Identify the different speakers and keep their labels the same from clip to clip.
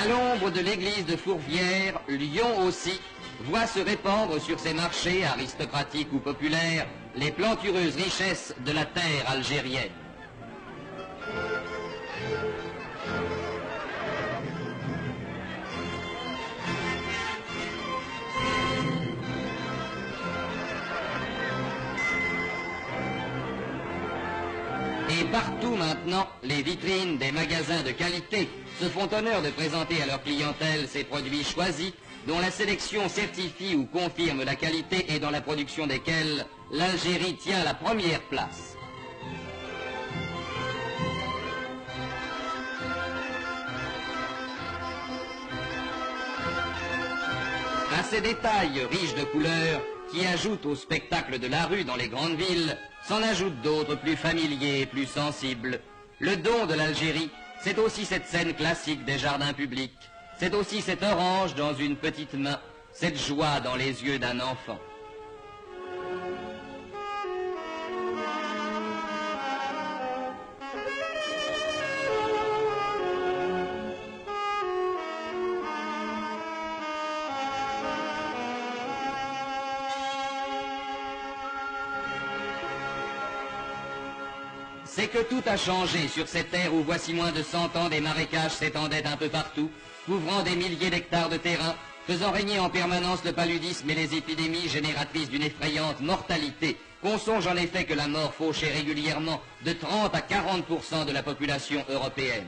Speaker 1: À l'ombre de l'église de Fourvière, Lyon aussi voit se répandre sur ses marchés, aristocratiques ou populaires, les plantureuses richesses de la terre algérienne. Et partout maintenant, les vitrines des magasins de qualité se font honneur de présenter à leur clientèle ces produits choisis dont la sélection certifie ou confirme la qualité et dans la production desquels l'Algérie tient la première place. À ces détails riches de couleurs qui ajoutent au spectacle de la rue dans les grandes villes, s'en ajoutent d'autres plus familiers et plus sensibles. Le don de l'Algérie, c'est aussi cette scène classique des jardins publics. C'est aussi cette orange dans une petite main, cette joie dans les yeux d'un enfant. C'est que tout a changé sur cette terre où voici moins de 100 ans des marécages s'étendaient un peu partout, couvrant des milliers d'hectares de terrain, faisant régner en permanence le paludisme et les épidémies génératrices d'une effrayante mortalité. Qu'on songe en effet que la mort fauchait régulièrement de 30 à 40% de la population européenne.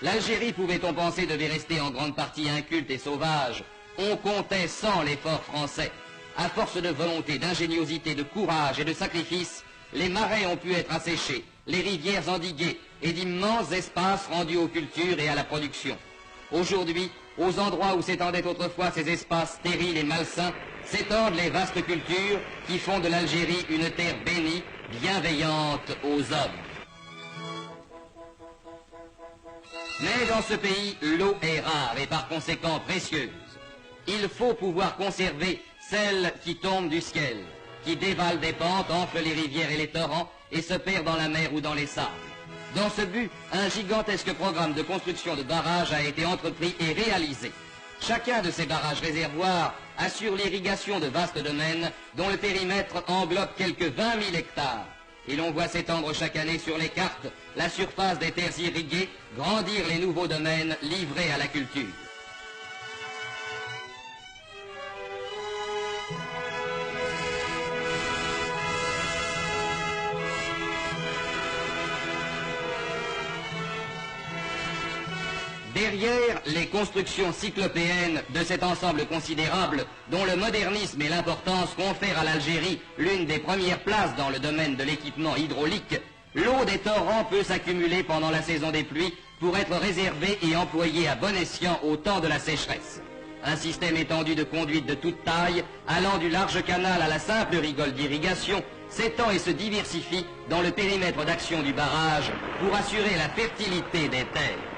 Speaker 1: L'Algérie, pouvait-on penser, devait rester en grande partie inculte et sauvage. On comptait sans l'effort français. À force de volonté, d'ingéniosité, de courage et de sacrifice, les marais ont pu être asséchés, les rivières endiguées et d'immenses espaces rendus aux cultures et à la production. Aujourd'hui, aux endroits où s'étendaient autrefois ces espaces stériles et malsains, s'étendent les vastes cultures qui font de l'Algérie une terre bénie, bienveillante aux hommes. Mais dans ce pays, l'eau est rare et par conséquent précieuse. Il faut pouvoir conserver celle qui tombe du ciel, qui dévale des pentes, enfle les rivières et les torrents et se perd dans la mer ou dans les sables. Dans ce but, un gigantesque programme de construction de barrages a été entrepris et réalisé. Chacun de ces barrages-réservoirs assure l'irrigation de vastes domaines dont le périmètre englobe quelques 20 000 hectares. Et l'on voit s'étendre chaque année sur les cartes la surface des terres irriguées, grandir les nouveaux domaines livrés à la culture. Derrière les constructions cyclopéennes de cet ensemble considérable, dont le modernisme et l'importance confèrent à l'Algérie l'une des premières places dans le domaine de l'équipement hydraulique, l'eau des torrents peut s'accumuler pendant la saison des pluies pour être réservée et employée à bon escient au temps de la sécheresse. Un système étendu de conduites de toute taille, allant du large canal à la simple rigole d'irrigation, s'étend et se diversifie dans le périmètre d'action du barrage pour assurer la fertilité des terres.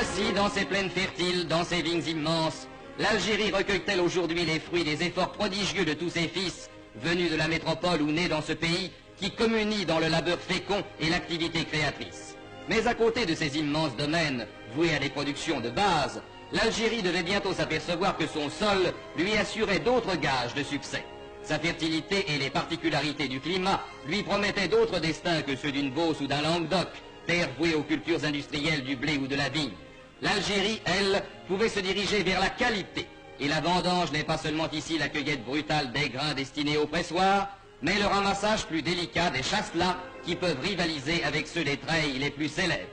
Speaker 1: Ainsi, dans ces plaines fertiles, dans ces vignes immenses, l'Algérie recueille-t-elle aujourd'hui les fruits des efforts prodigieux de tous ses fils, venus de la métropole ou nés dans ce pays, qui communient dans le labeur fécond et l'activité créatrice. Mais à côté de ces immenses domaines, voués à des productions de base, l'Algérie devait bientôt s'apercevoir que son sol lui assurait d'autres gages de succès. Sa fertilité et les particularités du climat lui promettaient d'autres destins que ceux d'une Beauce ou d'un Languedoc, terre vouée aux cultures industrielles du blé ou de la vigne. L'Algérie, elle, pouvait se diriger vers la qualité. Et la vendange n'est pas seulement ici la cueillette brutale des grains destinés au pressoir, mais le ramassage plus délicat des chasselas qui peuvent rivaliser avec ceux des treilles les plus célèbres.